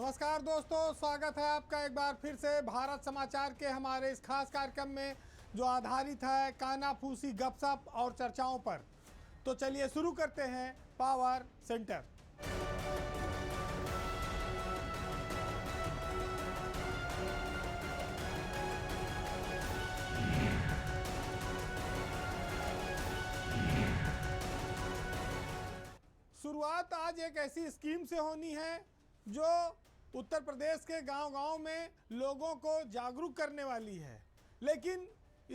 नमस्कार दोस्तों, स्वागत है आपका एक बार फिर से भारत समाचार के हमारे इस खास कार्यक्रम में जो आधारित है कानाफूसी गपशप और चर्चाओं पर। तो चलिए शुरू करते हैं पावर सेंटर। शुरुआत आज एक ऐसी स्कीम से होनी है जो उत्तर प्रदेश के गांव-गांव में लोगों को जागरूक करने वाली है, लेकिन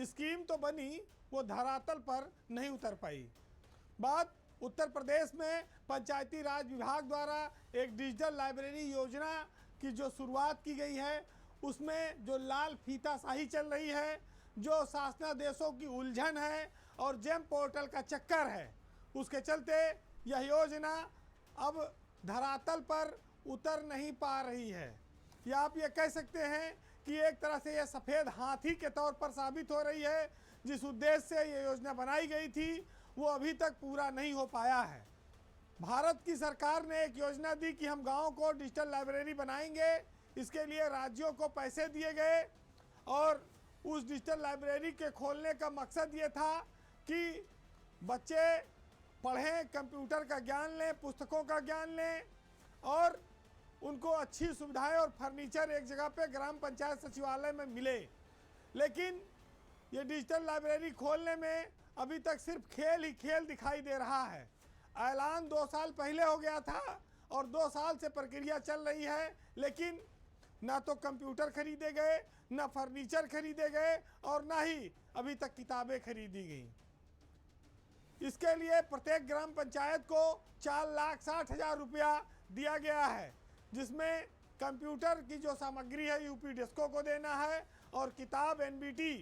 स्कीम तो बनी, वो धरातल पर नहीं उतर पाई। बात उत्तर प्रदेश में पंचायती राज विभाग द्वारा एक डिजिटल लाइब्रेरी योजना की जो शुरुआत की गई है, उसमें जो लाल फीताशाही चल रही है, जो शासनादेशों की उलझन है और जेम पोर्टल का चक्कर है, उसके चलते यह योजना अब धरातल पर उतर नहीं पा रही है। या आप ये कह सकते हैं कि एक तरह से यह सफ़ेद हाथी के तौर पर साबित हो रही है। जिस उद्देश्य से ये योजना बनाई गई थी वो अभी तक पूरा नहीं हो पाया है। भारत की सरकार ने एक योजना दी कि हम गाँव को डिजिटल लाइब्रेरी बनाएंगे, इसके लिए राज्यों को पैसे दिए गए और उस डिजिटल लाइब्रेरी के खोलने का मकसद ये था कि बच्चे पढ़ें, कंप्यूटर का ज्ञान लें, पुस्तकों का ज्ञान लें और उनको अच्छी सुविधाएं और फर्नीचर एक जगह पे ग्राम पंचायत सचिवालय में मिले। लेकिन ये डिजिटल लाइब्रेरी खोलने में अभी तक सिर्फ खेल ही खेल दिखाई दे रहा है। ऐलान 2 साल पहले हो गया था और 2 साल से प्रक्रिया चल रही है, लेकिन ना तो कंप्यूटर खरीदे गए, ना फर्नीचर खरीदे गए और ना ही अभी तक किताबें खरीदी गई। इसके लिए प्रत्येक ग्राम पंचायत को 4,60,000 रुपया दिया गया है, जिसमें कंप्यूटर की जो सामग्री है यूपी डिस्को को देना है और किताब एनबीटी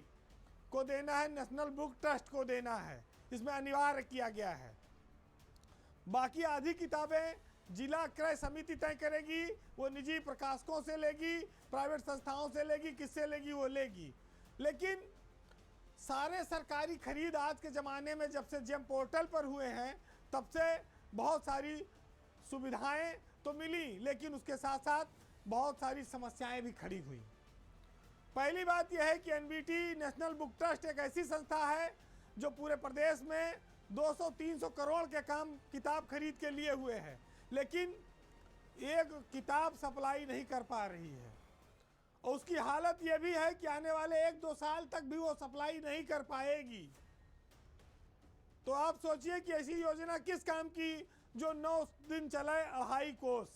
को देना है, नेशनल बुक ट्रस्ट को देना है। इसमें अनिवार्य किया गया है। बाकी आधी किताबें जिला क्रय समिति तय करेगी, वो निजी प्रकाशकों से लेगी, प्राइवेट संस्थाओं से लेगी, किससे लेगी वो लेगी। लेकिन सारे सरकारी खरीद आज के ज़माने में जब से जेम पोर्टल पर हुए हैं तब से बहुत सारी सुविधाएं तो मिली, लेकिन उसके साथ साथ बहुत सारी समस्याएं भी खड़ी हुई। पहली बात यह है कि एनबीटी नेशनल बुक ट्रस्ट एक ऐसी संस्था है जो पूरे प्रदेश में 200-300 करोड़ के काम किताब खरीद के लिए हुए हैं, लेकिन एक किताब सप्लाई नहीं कर पा रही है। और उसकी हालत यह भी है कि आने वाले 1-2 साल तक भी वो सप्लाई नहीं कर पाएगी। तो आप सोचिए कि ऐसी योजना किस काम की जो 9 दिन चले 2.5 कोस।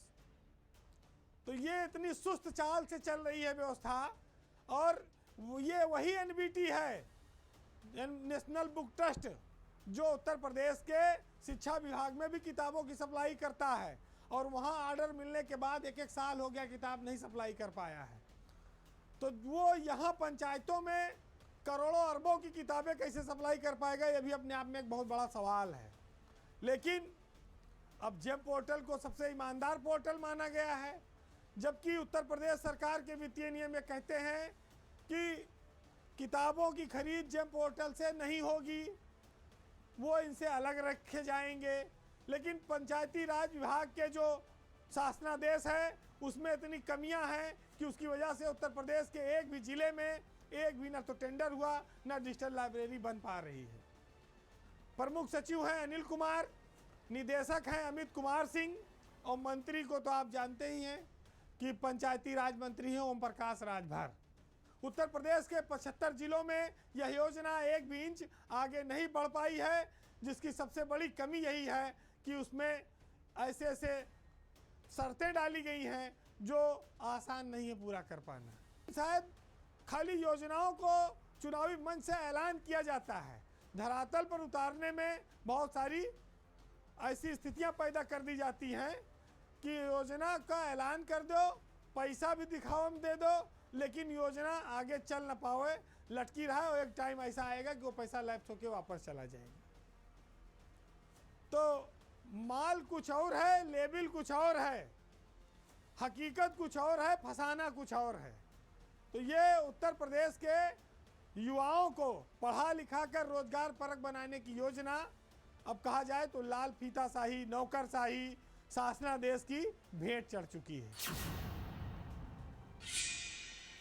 तो ये इतनी सुस्त चाल से चल रही है व्यवस्था। और ये वही एनबीटी है, नेशनल बुक ट्रस्ट, जो उत्तर प्रदेश के शिक्षा विभाग में भी किताबों की सप्लाई करता है और वहाँ ऑर्डर मिलने के बाद 1-1 साल हो गया किताब नहीं सप्लाई कर पाया है। तो वो यहाँ पंचायतों में करोड़ों अरबों की किताबें कैसे सप्लाई कर पाएगा, ये भी अपने आप में एक बहुत बड़ा सवाल है। लेकिन अब जेम पोर्टल को सबसे ईमानदार पोर्टल माना गया है, जबकि उत्तर प्रदेश सरकार के वित्तीय नियम ये कहते हैं कि किताबों की खरीद जेम पोर्टल से नहीं होगी, वो इनसे अलग रखे जाएंगे। लेकिन पंचायती राज विभाग के जो शासनादेश है उसमें इतनी कमियां हैं कि उसकी वजह से उत्तर प्रदेश के एक भी ज़िले में एक भी ना तो टेंडर हुआ, ना डिजिटल लाइब्रेरी बन पा रही है। प्रमुख सचिव हैं अनिल कुमार, निदेशक हैं अमित कुमार सिंह और मंत्री को तो आप जानते ही हैं कि पंचायती राज मंत्री हैं ओम प्रकाश राजभर। उत्तर प्रदेश के 75 जिलों में यह योजना 1 भी इंच आगे नहीं बढ़ पाई है, जिसकी सबसे बड़ी कमी यही है कि उसमें ऐसे ऐसे शर्तें डाली गई हैं जो आसान नहीं है पूरा कर पाना। शायद खाली योजनाओं को चुनावी मंच से ऐलान किया जाता है, धरातल पर उतारने में बहुत सारी ऐसी स्थितियां पैदा कर दी जाती हैं कि योजना का ऐलान कर दो, पैसा भी दिखाओ में दे दो, लेकिन योजना आगे चल ना पावे, लटकी रहा है और एक टाइम ऐसा आएगा कि वो पैसा लैप्स होकर वापस चला जाएगा। तो माल कुछ और है, लेबल कुछ और है, हकीकत कुछ और है, फसाना कुछ और है। तो ये उत्तर प्रदेश के युवाओं को पढ़ा लिखा कर रोजगार परक बनाने की योजना अब कहा जाए तो लाल फीताशाही, नौकरशाही, शासनादेश की भेंट चढ़ चुकी है।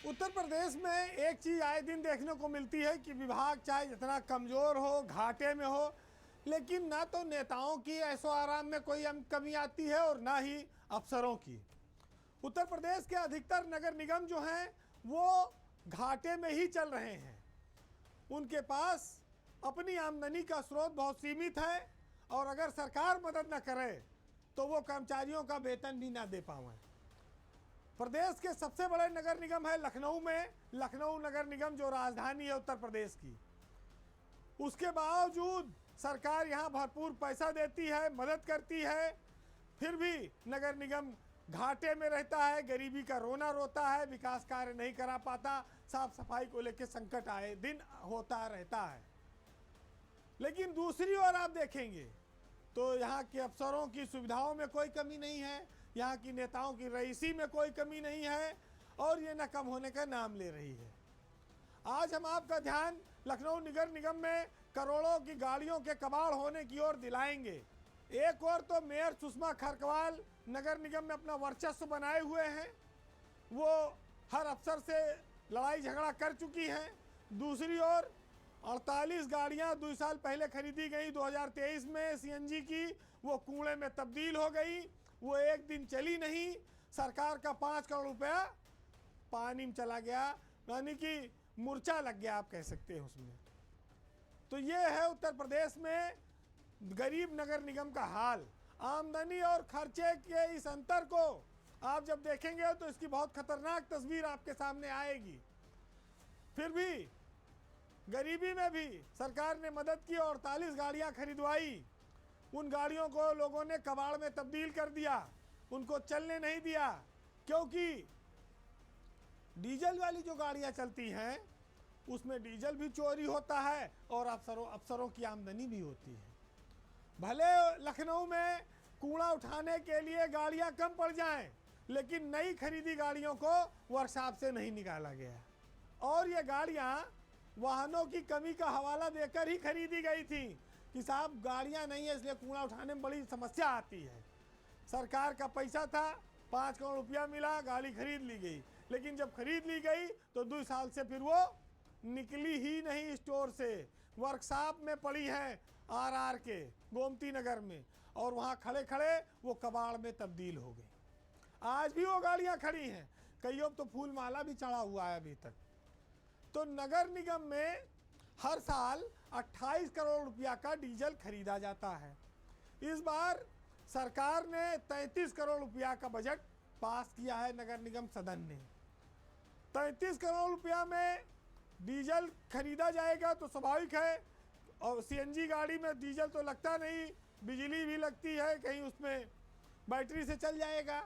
उत्तर प्रदेश में एक चीज़ आए दिन देखने को मिलती है कि विभाग चाहे जितना कमज़ोर हो, घाटे में हो, लेकिन ना तो नेताओं की ऐशो आराम में कोई कमी आती है और ना ही अफसरों की। उत्तर प्रदेश के अधिकतर नगर निगम जो हैं वो घाटे में ही चल रहे हैं। उनके पास अपनी आमदनी का स्रोत बहुत सीमित है और अगर सरकार मदद न करे तो वो कर्मचारियों का वेतन भी ना दे पाएं। प्रदेश के सबसे बड़े नगर निगम है लखनऊ में, लखनऊ नगर निगम जो राजधानी है उत्तर प्रदेश की, उसके बावजूद सरकार यहाँ भरपूर पैसा देती है, मदद करती है, फिर भी नगर निगम घाटे में रहता है, गरीबी का रोना रोता है, विकास कार्य नहीं करा पाता, साफ सफाई को लेकर संकट आए दिन होता रहता है। लेकिन दूसरी ओर आप देखेंगे तो यहाँ के अफसरों की सुविधाओं में कोई कमी नहीं है, यहाँ की नेताओं की रईसी में कोई कमी नहीं है और ये न कम होने का नाम ले रही है। आज हम आपका ध्यान लखनऊ नगर निगम में करोड़ों की गाड़ियों के कबाड़ होने की ओर दिलाएंगे। एक ओर तो मेयर सुषमा खरकवाल नगर निगम में अपना वर्चस्व बनाए हुए हैं, वो हर अफसर से लड़ाई झगड़ा कर चुकी हैं। दूसरी ओर 48 गाड़ियां 2 साल पहले खरीदी गई 2023 में सीएनजी की, वो कूड़े में तब्दील हो गई, वो एक दिन चली नहीं, सरकार का 5 करोड़ रुपया पानी में चला गया, यानी कि मूर्छा लग गया आप कह सकते हैं उसमें। तो ये है उत्तर प्रदेश में गरीब नगर निगम का हाल। आमदनी और खर्चे के इस अंतर को आप जब देखेंगे तो इसकी बहुत खतरनाक तस्वीर आपके सामने आएगी। फिर भी गरीबी में भी सरकार ने मदद की, 48 गाड़ियां खरीदवाई, उन गाड़ियों को लोगों ने कबाड़ में तब्दील कर दिया, उनको चलने नहीं दिया, क्योंकि डीजल वाली जो गाड़ियां चलती हैं उसमें डीजल भी चोरी होता है और अफसरों की आमदनी भी होती है। भले लखनऊ में कूड़ा उठाने के लिए गाड़ियां कम पड़ जाएं, लेकिन नई खरीदी गाड़ियों को वर्कशॉप से नहीं निकाला गया और ये गाड़ियां वाहनों की कमी का हवाला देकर ही खरीदी गई थी कि साहब गाड़ियां नहीं है इसलिए कूड़ा उठाने में बड़ी समस्या आती है। सरकार का पैसा था, 5 करोड़ रुपया मिला, गाड़ी खरीद ली गई, लेकिन जब खरीद ली गई तो 2 साल से फिर वो निकली ही नहीं स्टोर से, वर्कशॉप में पड़ी है आरआर के गोमती नगर में और वहाँ खड़े खड़े वो कबाड़ में तब्दील हो गई। आज भी वो गाड़ियाँ खड़ी हैं, कईयों तो फूल माला भी चढ़ा हुआ है अभी तक। तो नगर निगम में हर साल 28 करोड़ रुपया का डीजल खरीदा जाता है। इस बार सरकार ने 33 करोड़ रुपया का बजट पास किया है नगर निगम सदन ने। 33 करोड़ रुपया में डीजल खरीदा जाएगा तो स्वाभाविक है, और सीएनजी गाड़ी में डीजल तो लगता नहीं, बिजली भी लगती है, कहीं उसमें बैटरी से चल जाएगा,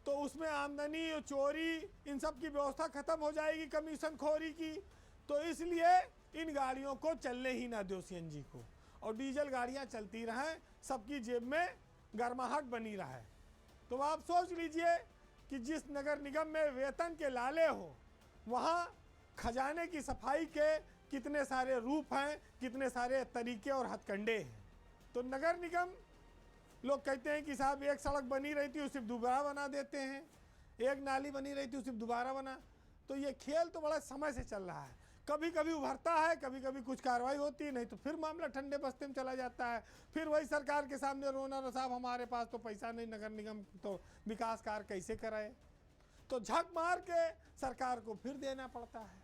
तो उसमें आमदनी और चोरी इन सब की व्यवस्था खत्म हो जाएगी, कमीशन खोरी की। तो इसलिए इन गाड़ियों को चलने ही ना दो सीएनजी को, और डीजल गाड़ियां चलती रहें, सबकी जेब में गर्माहट बनी रहे। तो आप सोच लीजिए कि जिस नगर निगम में वेतन के लाले हो वहाँ खजाने की सफाई के कितने सारे रूप हैं, कितने सारे तरीके और हथकंडे हैं। तो नगर निगम लोग कहते हैं कि साहब एक सड़क बनी रही थी उसे दोबारा बना देते हैं, एक नाली बनी रही थी उसे दोबारा बना। तो ये खेल तो बड़ा समय से चल रहा है, कभी कभी उभरता है, कभी कभी कुछ कार्रवाई होती है, नहीं तो फिर मामला ठंडे बस्ते में चला जाता है। फिर वही सरकार के सामने रोना, साहब हमारे पास तो पैसा नहीं, नगर निगम तो विकास कार्य कैसे कराए। तो झक मार के सरकार को फिर देना पड़ता है।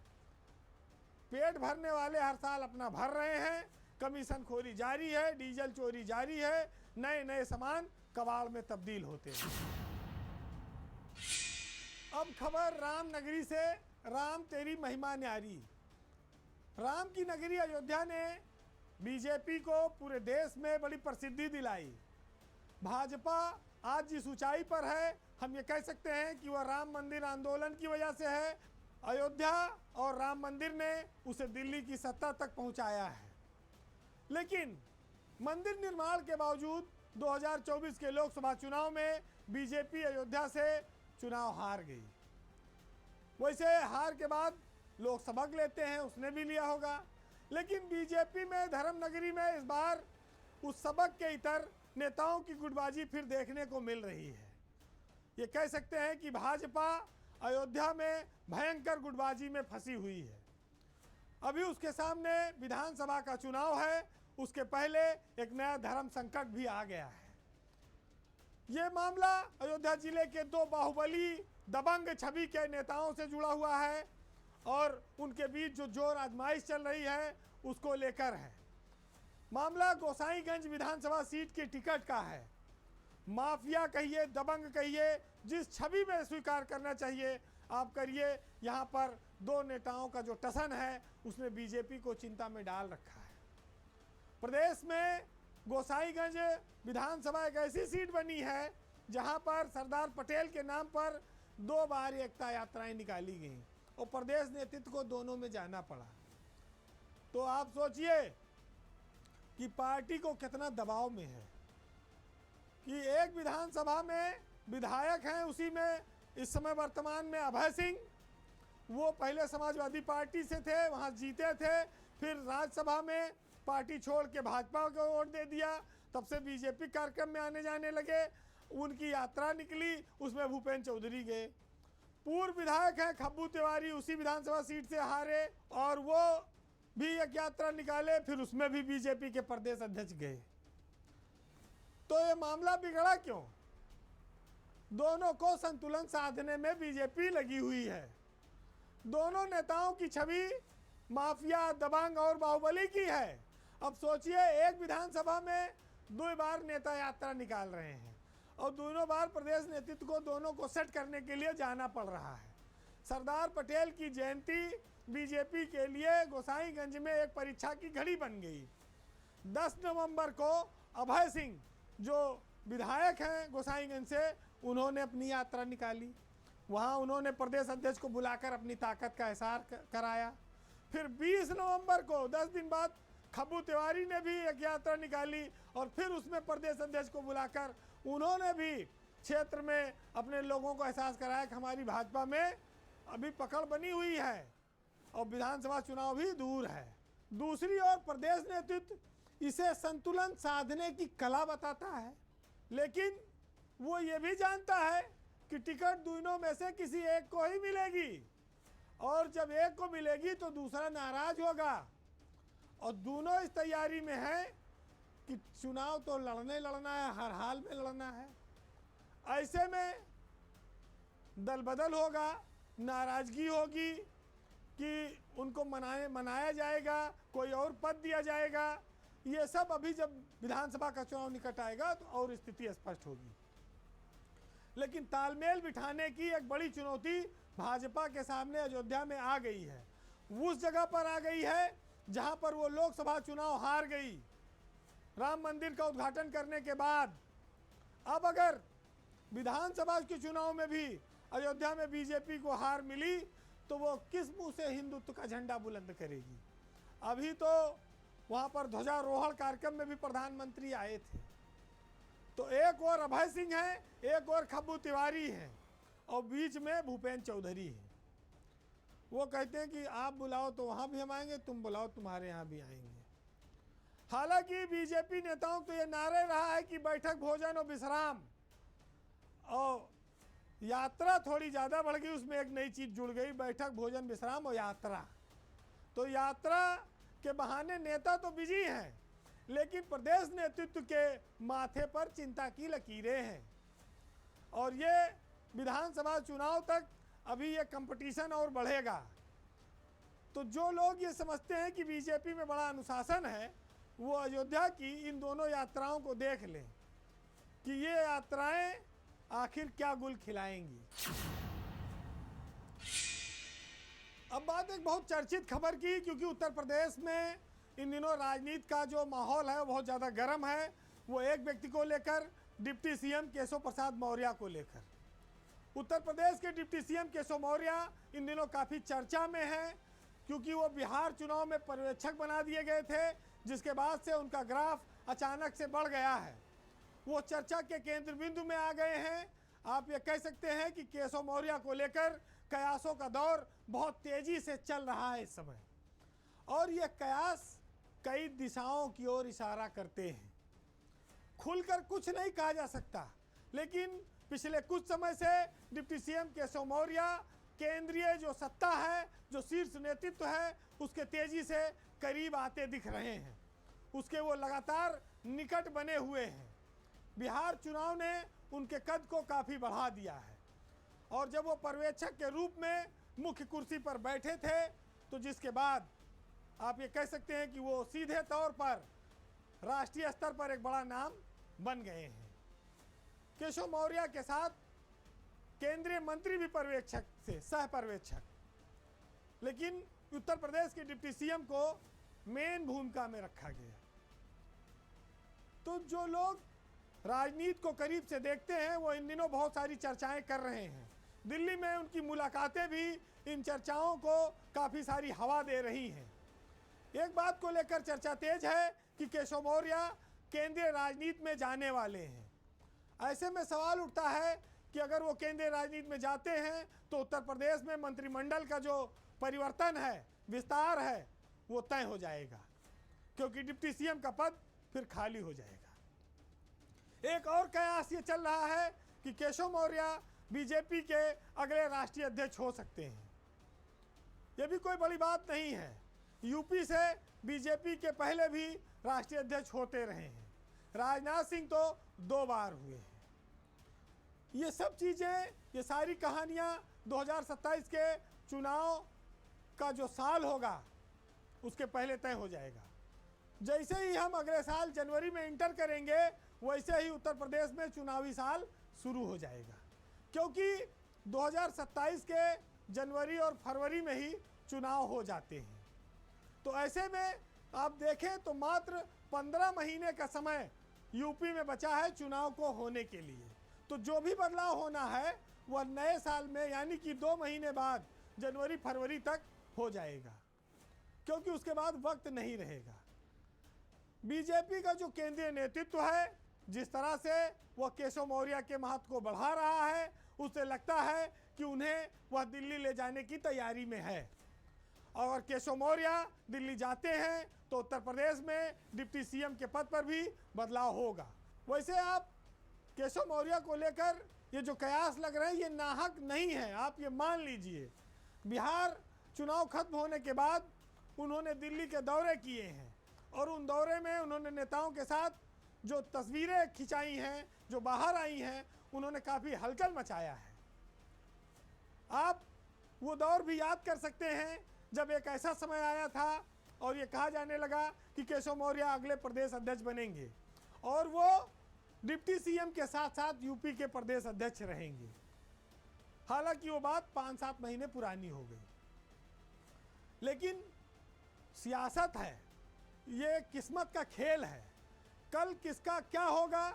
पेट भरने वाले हर साल अपना भर रहे हैं, कमीशन खोरी जारी है, डीजल चोरी जारी है, नए नए सामान कबाड़ में तब्दील होते हैं। अब खबर राम नगरी से। राम तेरी महिमा न्यारी। राम की नगरी अयोध्या ने बीजेपी को पूरे देश में बड़ी प्रसिद्धि दिलाई। भाजपा आज जिस ऊंचाई पर है, हम ये कह सकते हैं कि वह राम मंदिर आंदोलन की वजह से है। अयोध्या और राम मंदिर ने उसे दिल्ली की सत्ता तक पहुंचाया है। लेकिन मंदिर निर्माण के बावजूद 2024 के लोकसभा चुनाव में बीजेपी अयोध्या से चुनाव हार गई। वैसे हार के बाद लोग सबक लेते हैं, उसने भी लिया होगा, लेकिन बीजेपी में धर्मनगरी में इस बार उस सबक के इतर नेताओं की गुटबाजी फिर देखने को मिल रही है। ये कह सकते हैं कि भाजपा अयोध्या में भयंकर गुटबाजी में फंसी हुई है। अभी उसके सामने विधानसभा का चुनाव है, उसके पहले एक नया धर्म संकट भी आ गया है। ये मामला अयोध्या जिले के दो बाहुबली दबंग छवि के नेताओं से जुड़ा हुआ है और उनके बीच जो जोर आजमाइश चल रही है उसको लेकर है। मामला गोसाईगंज विधानसभा सीट की टिकट का है। माफिया कहिए, दबंग कहिए, जिस छवि में स्वीकार करना चाहिए आप करिए, यहाँ पर दो नेताओं का जो टसन है उसने बीजेपी को चिंता में डाल रखा है। प्रदेश में गोसाईगंज विधानसभा एक ऐसी सीट बनी है जहाँ पर सरदार पटेल के नाम पर 2 बार एकता यात्राएं निकाली गई और प्रदेश नेतृत्व को दोनों में जाना पड़ा। तो आप सोचिए कि पार्टी को कितना दबाव में है कि एक विधानसभा में विधायक हैं, उसी में इस समय वर्तमान में अभय सिंह, वो पहले समाजवादी पार्टी से थे, वहाँ जीते थे, फिर राज्यसभा में पार्टी छोड़ के भाजपा को वोट दे दिया, तब से बीजेपी कार्यक्रम में आने जाने लगे। उनकी यात्रा निकली, उसमें भूपेंद्र चौधरी गए। पूर्व विधायक हैं खब्बू तिवारी, उसी विधानसभा सीट से हारे और वो भी एक यात्रा निकाले, फिर उसमें भी बीजेपी के प्रदेश अध्यक्ष गए। तो ये मामला बिगड़ा क्यों? दोनों को संतुलन साधने में बीजेपी लगी हुई है। दोनों नेताओं की छवि माफिया, दबंग और बाहुबली की है। अब सोचिए, एक विधानसभा में 2 बार नेता यात्रा निकाल रहे हैं और दोनों बार प्रदेश नेतृत्व को दोनों को सेट करने के लिए जाना पड़ रहा है। सरदार पटेल की जयंती बीजेपी के लिए गोसाईगंज में एक परीक्षा की घड़ी बन गई। 10 नवंबर को अभय सिंह जो विधायक हैं गोसाईगंज से, उन्होंने अपनी यात्रा निकाली। वहाँ उन्होंने प्रदेश अध्यक्ष को बुलाकर अपनी ताकत का एहसार कराया। फिर 20 नवंबर को 10 दिन बाद खब्बू तिवारी ने भी एक यात्रा निकाली और फिर उसमें प्रदेश अध्यक्ष को बुलाकर उन्होंने भी क्षेत्र में अपने लोगों को एहसास कराया कि हमारी भाजपा में अभी पकड़ बनी हुई है और विधानसभा चुनाव भी दूर है। दूसरी ओर प्रदेश नेतृत्व इसे संतुलन साधने की कला बताता है, लेकिन वो ये भी जानता है कि टिकट दोनों में से किसी एक को ही मिलेगी और जब एक को मिलेगी तो दूसरा नाराज होगा। और दोनों इस तैयारी में है कि चुनाव तो लड़ना है, हर हाल में लड़ना है। ऐसे में दल बदल होगा, नाराजगी होगी कि उनको मनाया जाएगा, कोई और पद दिया जाएगा। ये सब अभी जब विधानसभा का चुनाव निकट आएगा तो और स्थिति स्पष्ट होगी। लेकिन तालमेल बिठाने की एक बड़ी चुनौती भाजपा के सामने अयोध्या में आ गई है। उस जगह पर आ गई है जहां पर वो लोकसभा चुनाव हार गई। राम मंदिर का उद्घाटन करने के बाद अब अगर विधानसभा के चुनाव में भी अयोध्या में बीजेपी को हार मिली तो वो किस मुंह से हिंदुत्व का झंडा बुलंद करेगी? अभी तो वहां पर ध्वजारोहण कार्यक्रम में भी प्रधानमंत्री आए थे। तो एक और अभय सिंह है, एक और खब्बू तिवारी है और बीच में भूपेंद्र चौधरी है। वो कहते हैं कि आप बुलाओ तो वहाँ भी हम आएंगे, तुम बुलाओ तुम्हारे यहाँ भी आएंगे। हालांकि बीजेपी नेताओं तो ये नारे रहा है कि बैठक, भोजन और विश्राम, और यात्रा थोड़ी ज़्यादा बढ़ गई, उसमें एक नई चीज़ जुड़ गई, बैठक, भोजन, विश्राम और यात्रा। तो यात्रा के बहाने नेता तो बिजी हैं, लेकिन प्रदेश नेतृत्व के माथे पर चिंता की लकीरें हैं और ये विधानसभा चुनाव तक अभी ये कंपटीशन और बढ़ेगा। तो जो लोग ये समझते हैं कि बीजेपी में बड़ा अनुशासन है, वो अयोध्या की इन दोनों यात्राओं को देख लें कि ये यात्राएं आखिर क्या गुल खिलाएंगी। अब बात एक बहुत चर्चित खबर की, क्योंकि उत्तर प्रदेश में इन दिनों राजनीति का जो माहौल है वो बहुत ज़्यादा गर्म है। वो एक व्यक्ति को लेकर, डिप्टी सीएम केशव प्रसाद मौर्य को लेकर। उत्तर प्रदेश के डिप्टी सीएम केशव मौर्य इन दिनों काफ़ी चर्चा में हैं, क्योंकि वो बिहार चुनाव में पर्यवेक्षक बना दिए गए थे, जिसके बाद से उनका ग्राफ अचानक से बढ़ गया है। वो चर्चा के केंद्र बिंदु में आ गए हैं। आप ये कह सकते हैं कि केशव मौर्य को लेकर कयासों का दौर बहुत तेज़ी से चल रहा है इस समय, और ये कयास कई दिशाओं की ओर इशारा करते हैं। खुलकर कुछ नहीं कहा जा सकता, लेकिन पिछले कुछ समय से डिप्टी सीएम केशव मौर्य केंद्रीय जो सत्ता है, जो शीर्ष नेतृत्व है, उसके तेजी से करीब आते दिख रहे हैं। उसके वो लगातार निकट बने हुए हैं। बिहार चुनाव ने उनके कद को काफ़ी बढ़ा दिया है और जब वो पर्यवेक्षक के रूप में मुख्य कुर्सी पर बैठे थे तो जिसके बाद आप ये कह सकते हैं कि वो सीधे तौर पर राष्ट्रीय स्तर पर एक बड़ा नाम बन गए हैं। केशव मौर्य के साथ केंद्रीय मंत्री भी पर्यवेक्षक से सह पर्यवेक्षक, लेकिन उत्तर प्रदेश के डिप्टी सीएम को मेन भूमिका में रखा गया। तो जो लोग राजनीति को करीब से देखते हैं वो इन दिनों बहुत सारी चर्चाएं कर रहे हैं। दिल्ली में उनकी मुलाकातें भी इन चर्चाओं को काफ़ी सारी हवा दे रही हैं। एक बात को लेकर चर्चा तेज है कि केशव मौर्य केंद्रीय राजनीति में जाने वाले हैं। ऐसे में सवाल उठता है कि अगर वो केंद्रीय राजनीति में जाते हैं तो उत्तर प्रदेश में मंत्रिमंडल का जो परिवर्तन है, विस्तार है, वो तय हो जाएगा, क्योंकि डिप्टी सीएम का पद फिर खाली हो जाएगा। एक और कयास ये चल रहा है कि केशव मौर्य बीजेपी के अगले राष्ट्रीय अध्यक्ष हो सकते हैं। ये भी कोई बड़ी बात नहीं है। यूपी से बीजेपी के पहले भी राष्ट्रीय अध्यक्ष होते रहे हैं। राजनाथ सिंह तो 2 बार हुए हैं। ये सब चीज़ें, ये सारी कहानियाँ 2027 के चुनाव का जो साल होगा उसके पहले तय हो जाएगा। जैसे ही हम अगले साल जनवरी में इंटर करेंगे वैसे ही उत्तर प्रदेश में चुनावी साल शुरू हो जाएगा, क्योंकि 2027 के जनवरी और फरवरी में ही चुनाव हो जाते हैं। तो ऐसे में आप देखें तो मात्र 15 महीने का समय यूपी में बचा है चुनाव को होने के लिए। तो जो भी बदलाव होना है वह नए साल में, यानी कि 2 महीने बाद जनवरी फरवरी तक हो जाएगा, क्योंकि उसके बाद वक्त नहीं रहेगा। बीजेपी का जो केंद्रीय नेतृत्व है, जिस तरह से वह केशव मौर्य के महत्व को बढ़ा रहा है, उससे लगता है कि उन्हें वह दिल्ली ले जाने की तैयारी में है। और केशव मौर्य दिल्ली जाते हैं तो उत्तर प्रदेश में डिप्टी सीएम के पद पर भी बदलाव होगा। वैसे आप केशव मौर्य को लेकर ये जो कयास लग रहे हैं ये नाहक नहीं है। आप ये मान लीजिए, बिहार चुनाव खत्म होने के बाद उन्होंने दिल्ली के दौरे किए हैं और उन दौरे में उन्होंने नेताओं के साथ जो तस्वीरें खिंचाई हैं, जो बाहर आई हैं, उन्होंने काफ़ी हलचल मचाया है। आप वो दौर भी याद कर सकते हैं जब एक ऐसा समय आया था और ये कहा जाने लगा कि केशव मौर्य अगले प्रदेश अध्यक्ष बनेंगे और वो डिप्टी सीएम के साथ साथ यूपी के प्रदेश अध्यक्ष रहेंगे। हालांकि वो बात 5-7 महीने पुरानी हो गई, लेकिन सियासत है, ये किस्मत का खेल है। कल किसका क्या होगा,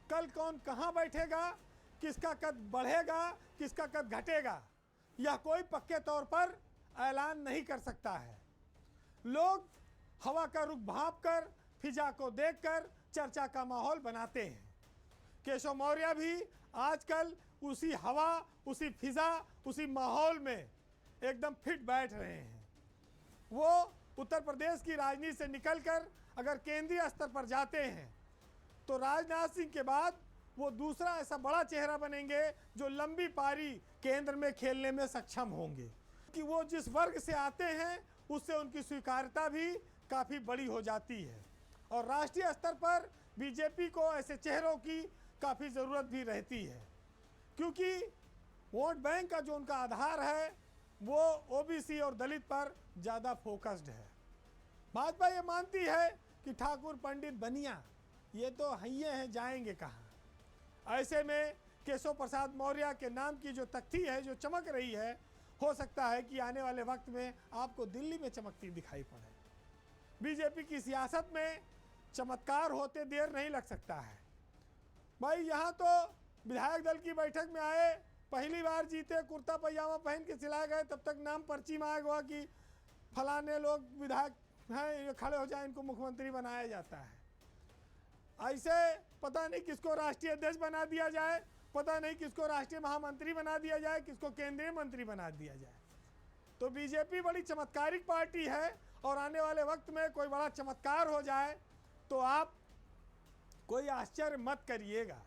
कल कौन कहाँ बैठेगा, किसका कद बढ़ेगा, किसका कद घटेगा, यह कोई पक्के तौर पर ऐलान नहीं कर सकता है। लोग हवा का रुख भांपकर, फिजा को देखकर चर्चा का माहौल बनाते हैं। केशव मौर्य भी आजकल उसी हवा, उसी फिजा, उसी माहौल में एकदम फिट बैठ रहे हैं। वो उत्तर प्रदेश की राजनीति से निकलकर अगर केंद्रीय स्तर पर जाते हैं तो राजनाथ सिंह के बाद वो दूसरा ऐसा बड़ा चेहरा बनेंगे जो लंबी पारी केंद्र में खेलने में सक्षम होंगे, कि वो जिस वर्ग से आते हैं उससे उनकी स्वीकार्यता भी काफ़ी बड़ी हो जाती है। और राष्ट्रीय स्तर पर बीजेपी को ऐसे चेहरों की काफ़ी ज़रूरत भी रहती है, क्योंकि वोट बैंक का जो उनका आधार है वो ओबीसी और दलित पर ज़्यादा फोकस्ड है। भाजपा ये मानती है कि ठाकुर पंडित बनिया ये तो हइये हैं, जाएंगे कहाँ। ऐसे में केशव प्रसाद मौर्य के नाम की जो तख्ती है, जो चमक रही है, हो सकता है कि आने वाले वक्त में आपको दिल्ली में चमकती दिखाई पड़े। बीजेपी की सियासत में चमत्कार होते देर नहीं लग सकता है। भाई यहाँ तो विधायक दल की बैठक में आए, पहली बार जीते, कुर्ता पैजामा पहन के सिलाए गए, तब तक नाम पर्ची में आया हुआ कि फलाने लोग विधायक हैं, ये खड़े हो जाए, इनको मुख्यमंत्री बनाया जाता है। ऐसे पता नहीं किसको राष्ट्रीय अध्यक्ष बना दिया जाए, पता नहीं किसको राष्ट्रीय महामंत्री बना दिया जाए, किसको केंद्रीय मंत्री बना दिया जाए। तो बीजेपी बड़ी चमत्कारिक पार्टी है और आने वाले वक्त में कोई बड़ा चमत्कार हो जाए तो आप कोई आश्चर्य मत करिएगा।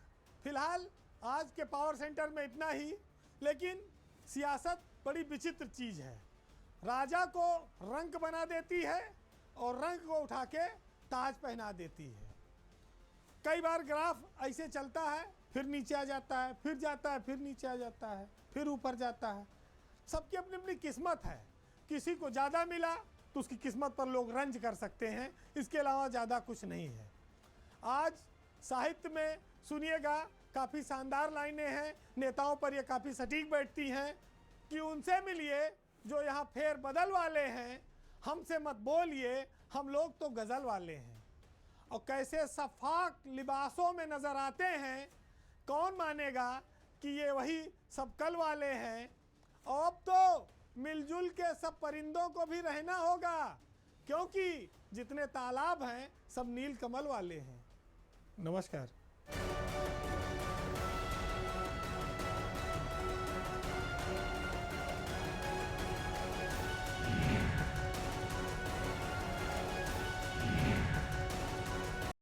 फिलहाल आज के पावर सेंटर में इतना ही। लेकिन सियासत बड़ी विचित्र चीज़ है। राजा को रंक बना देती है और रंक को उठा के ताज पहना देती है। कई बार ग्राफ ऐसे चलता है, फिर नीचे आ जाता है, फिर जाता है, फिर नीचे आ जाता है, फिर ऊपर जाता है। सबकी अपनी अपनी किस्मत है। किसी को ज़्यादा मिला तो उसकी किस्मत पर लोग रंज कर सकते हैं, इसके अलावा ज़्यादा कुछ नहीं है। आज साहित्य में सुनिएगा, काफ़ी शानदार लाइनें हैं, नेताओं पर ये काफ़ी सटीक बैठती हैं कि उनसे मिलिए जो यहाँ फेर बदल वाले हैं, हमसे मत बोलिए, हम लोग तो गज़ल वाले हैं। और कैसे सफाक लिबासों में नज़र आते हैं, कौन मानेगा कि ये वही सब कल वाले हैं। और अब तो मिलजुल के सब परिंदों को भी रहना होगा, क्योंकि जितने तालाब हैं सब नील कमल वाले हैं। नमस्कार।